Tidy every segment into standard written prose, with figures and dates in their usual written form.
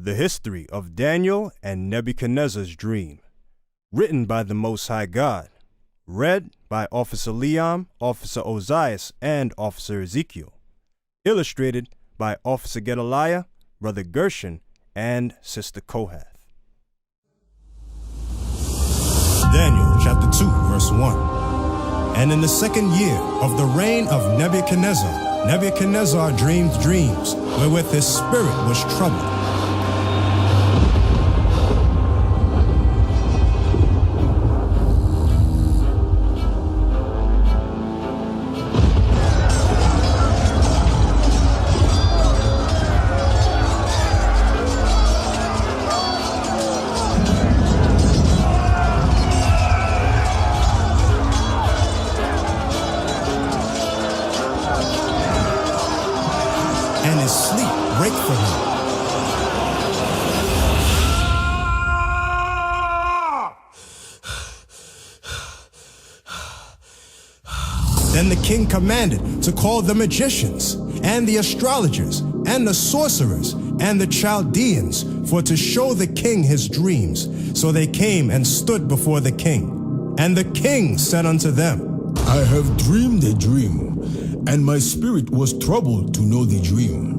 The History of Daniel and Nebuchadnezzar's Dream. Written by the Most High God. Read by Officer Liam, Officer Ozias, and Officer Ezekiel. Illustrated by Officer Gedaliah, Brother Gershon, and Sister Kohath. Daniel chapter 2, verse 1. And in the second year of the reign of Nebuchadnezzar, Nebuchadnezzar dreamed dreams, wherewith his spirit was troubled. And his sleep brake from him. Then the king commanded to call the magicians, and the astrologers, and the sorcerers, and the Chaldeans, for to show the king his dreams. So they came and stood before the king. And the king said unto them, I have dreamed a dream, and my spirit was troubled to know the dream.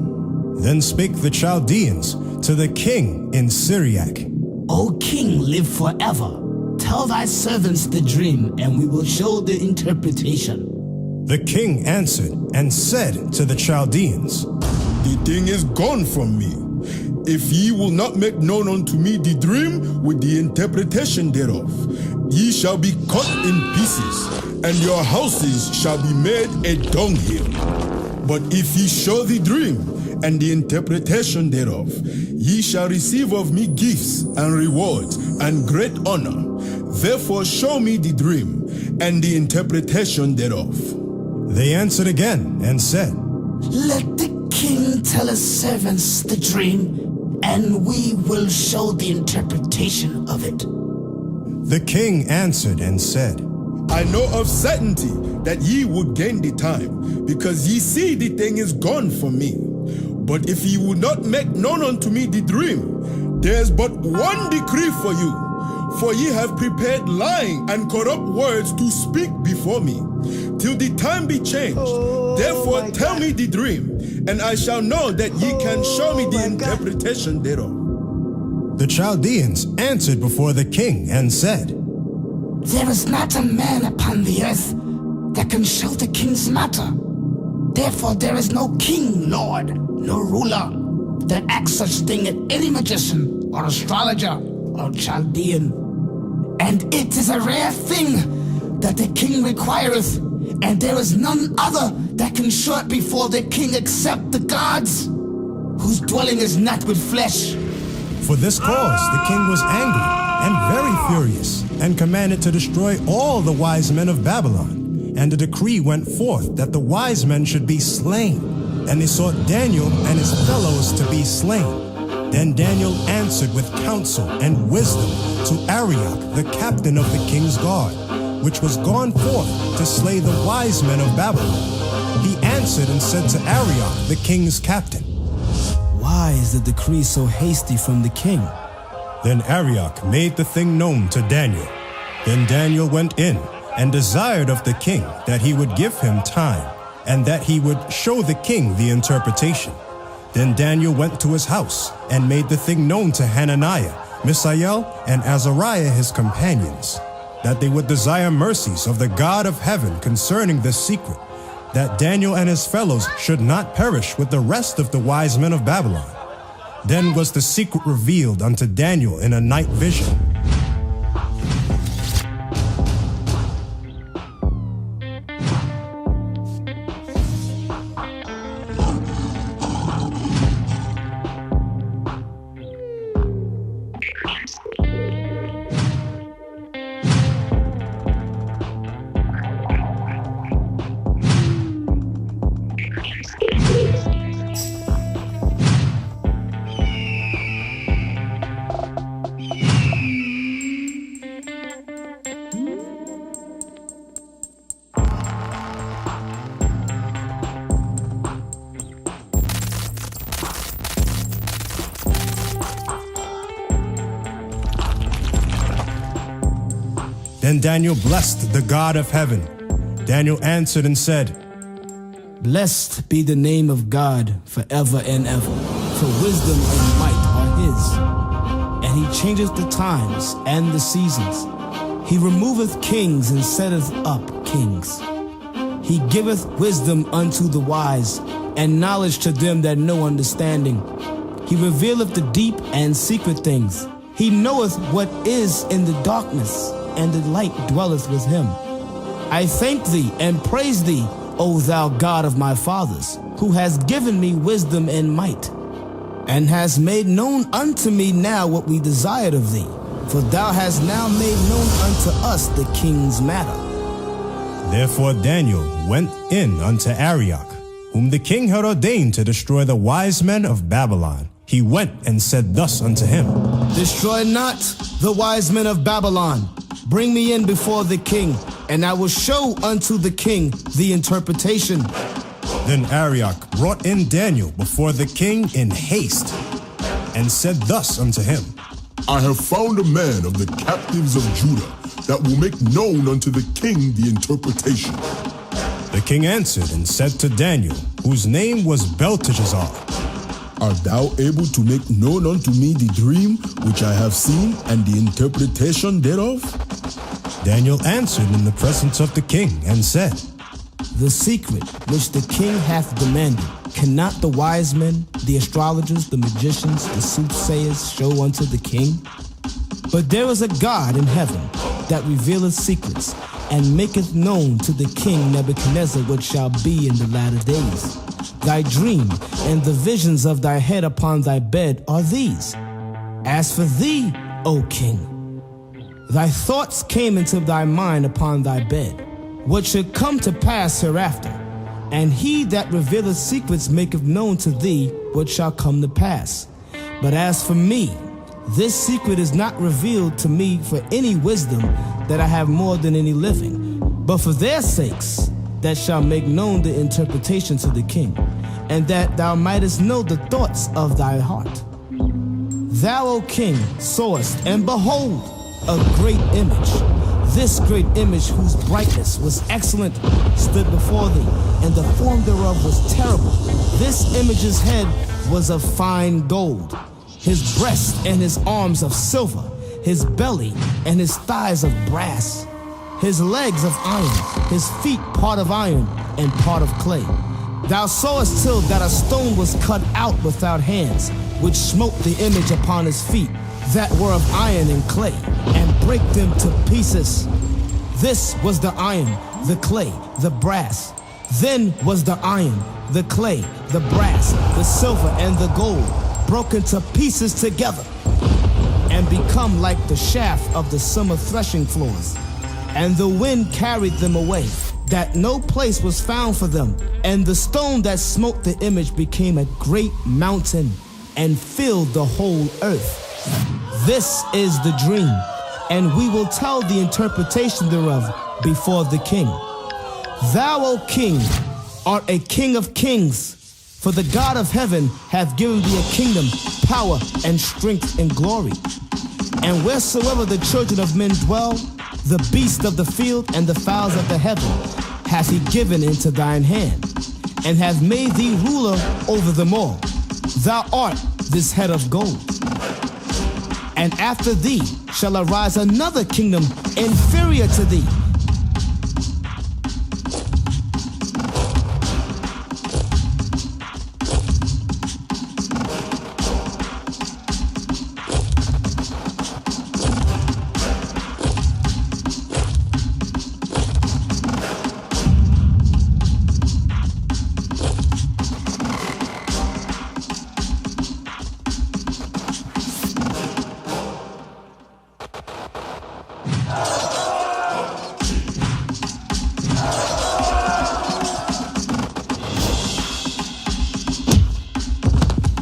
Then spake the Chaldeans to the king in Syriac, O king, live forever. Tell thy servants the dream, and we will show the interpretation. The king answered and said to the Chaldeans, The thing is gone from me. If ye will not make known unto me the dream with the interpretation thereof, ye shall be cut in pieces, and your houses shall be made a dunghill. But if ye show the dream and the interpretation thereof, ye shall receive of me gifts and rewards and great honor. Therefore show me the dream and the interpretation thereof. They answered again and said, Let the king tell his servants the dream, and we will show the interpretation of it. The king answered and said, I know of certainty that ye would gain the time, because ye see the thing is gone from me. But if ye would not make known unto me the dream, there is but one decree for you. For ye have prepared lying and corrupt words to speak before me, till the time be changed. Therefore tell me the dream, and I shall know that ye can show me the interpretation thereof. The Chaldeans answered before the king and said, There is not a man upon the earth that can show the king's matter. Therefore there is no king, lord, no ruler that acts such thing at any magician or astrologer or Chaldean. And it is a rare thing that the king requireth, and there is none other that can show it before the king except the gods, whose dwelling is not with flesh. For this cause the king was angry and very furious, and commanded to destroy all the wise men of Babylon. And a decree went forth that the wise men should be slain. And they sought Daniel and his fellows to be slain. Then Daniel answered with counsel and wisdom to Arioch, the captain of the king's guard, which was gone forth to slay the wise men of Babylon. He answered and said to Arioch, the king's captain, Why is the decree so hasty from the king? Then Arioch made the thing known to Daniel. Then Daniel went in and desired of the king that he would give him time, and that he would show the king the interpretation. Then Daniel went to his house and made the thing known to Hananiah, Mishael, and Azariah his companions, that they would desire mercies of the God of heaven concerning this secret, that Daniel and his fellows should not perish with the rest of the wise men of Babylon. Then was the secret revealed unto Daniel in a night vision. Then Daniel blessed the God of heaven. Daniel answered and said, Blessed be the name of God forever and ever, for wisdom and might are his. And he changeth the times and the seasons. He removeth kings and setteth up kings. He giveth wisdom unto the wise, and knowledge to them that know understanding. He revealeth the deep and secret things. He knoweth what is in the darkness, and the light dwelleth with him. I thank thee and praise thee, O thou God of my fathers, who hast given me wisdom and might, and hast made known unto me now what we desired of thee. For thou hast now made known unto us the king's matter. Therefore Daniel went in unto Arioch, whom the king had ordained to destroy the wise men of Babylon. He went and said thus unto him, Destroy not the wise men of Babylon. Bring me in before the king, and I will show unto the king the interpretation. Then Arioch brought in Daniel before the king in haste, and said thus unto him, I have found a man of the captives of Judah that will make known unto the king the interpretation. The king answered and said to Daniel, whose name was Belteshazzar, Art thou able to make known unto me the dream which I have seen and the interpretation thereof? Daniel answered in the presence of the king and said, The secret which the king hath demanded, cannot the wise men, the astrologers, the magicians, the soothsayers show unto the king? But there is a God in heaven that revealeth secrets, and maketh known to the king Nebuchadnezzar what shall be in the latter days. Thy dream and the visions of thy head upon thy bed are these. As for thee, O king, thy thoughts came into thy mind upon thy bed, what should come to pass hereafter. And he that revealeth secrets maketh known to thee what shall come to pass. But as for me, this secret is not revealed to me for any wisdom that I have more than any living, but for their sakes that shall make known the interpretation to the king, and that thou mightest know the thoughts of thy heart. Thou, O king, sawest, and behold, a great image. This great image, whose brightness was excellent, stood before thee, and the form thereof was terrible. This image's head was of fine gold, his breast and his arms of silver, his belly and his thighs of brass, his legs of iron, his feet part of iron and part of clay. Thou sawest till that a stone was cut out without hands, which smote the image upon his feet, that were of iron and clay, and brake them to pieces. This was the iron, the clay, the brass. Then was the iron, the clay, the brass, the silver, and the gold broken to pieces together, and become like the shaft of the summer threshing floors. And the wind carried them away, that no place was found for them. And the stone that smote the image became a great mountain, and filled the whole earth. This is the dream, and we will tell the interpretation thereof before the king. Thou, O king, art a king of kings, for the God of heaven hath given thee a kingdom, power, and strength, and glory. And wheresoever the children of men dwell, the beasts of the field and the fowls of the heaven hath he given into thine hand, and hath made thee ruler over them all. Thou art this head of gold. And after thee shall arise another kingdom inferior to thee.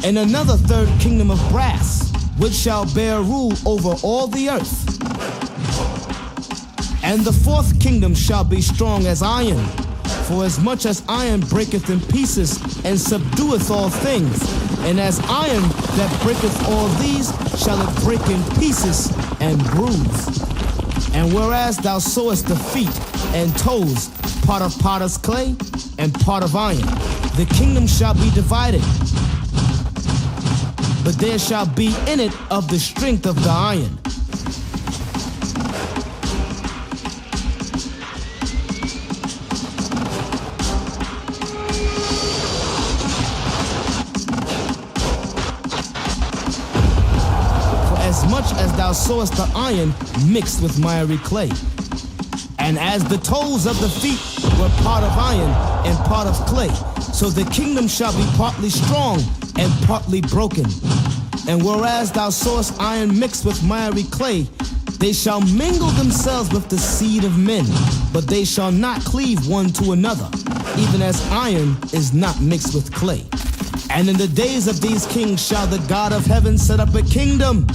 And another third kingdom of brass, which shall bear rule over all the earth. And the fourth kingdom shall be strong as iron, for as much as iron breaketh in pieces and subdueth all things, and as iron that breaketh all these shall it break in pieces and bruise. And whereas thou sawest the feet and toes, part of potter's clay and part of iron, the kingdom shall be divided. But there shall be in it of the strength of the iron. For as much as thou sawest the iron mixed with miry clay, and as the toes of the feet were part of iron and part of clay, so the kingdom shall be partly strong and partly broken. And whereas thou sawest iron mixed with miry clay, they shall mingle themselves with the seed of men, but they shall not cleave one to another, even as iron is not mixed with clay. And in the days of these kings shall the God of heaven set up a kingdom,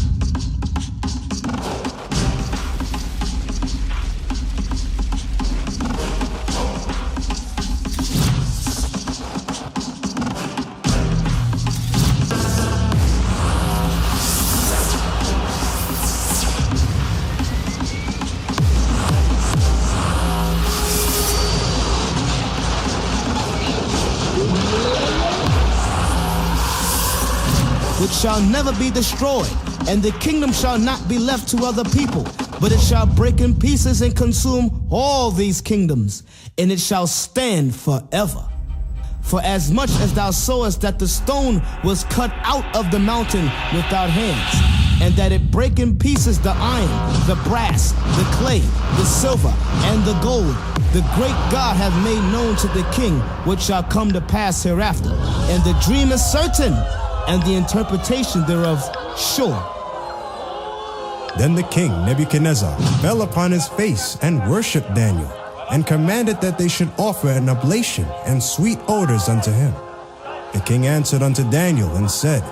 which shall never be destroyed, and the kingdom shall not be left to other people, but it shall break in pieces and consume all these kingdoms, and it shall stand forever. For as much as thou sawest that the stone was cut out of the mountain without hands, and that it brake in pieces the iron, the brass, the clay, the silver, and the gold, the great God hath made known to the king what shall come to pass hereafter. And the dream is certain, and the interpretation thereof sure. Then the king Nebuchadnezzar fell upon his face and worshipped Daniel, and commanded that they should offer an oblation and sweet odors unto him. The king answered unto Daniel and said,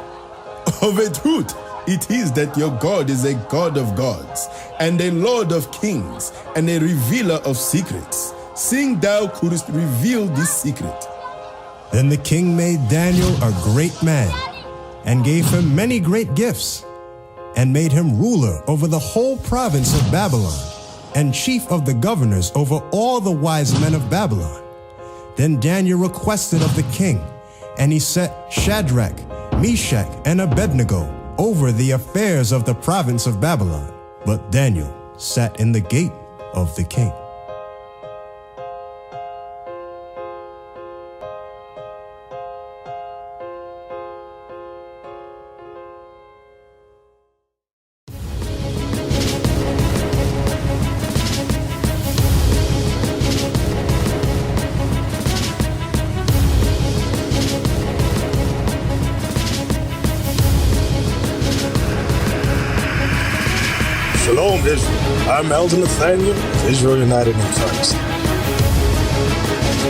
Of a truth, it is that your God is a God of gods, and a Lord of kings, and a revealer of secrets, seeing thou couldst reveal this secret. Then the king made Daniel a great man, and gave him many great gifts, and made him ruler over the whole province of Babylon, and chief of the governors over all the wise men of Babylon. Then Daniel requested of the king, and he set Shadrach, Meshach, and Abednego over the affairs of the province of Babylon. But Daniel sat in the gate of the king. Shalom, Israel. I'm Elder Nathaniel of Israel United in Christ.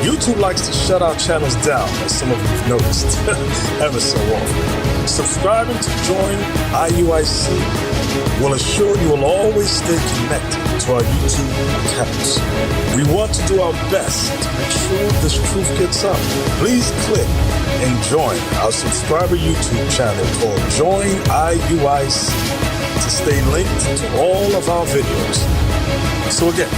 YouTube likes to shut our channels down, as some of you have noticed, ever so often. Subscribing to join IUIC will assure you will always stay connected to our YouTube accounts. We want to do our best to make sure this truth gets out. Please click and join our subscriber YouTube channel called Join IUIC to stay linked to all of our videos. So again,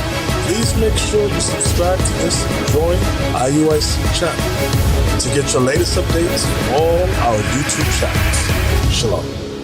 please make sure you subscribe to this Join IUIC channel to get your latest updates from all our YouTube channels. Shalom.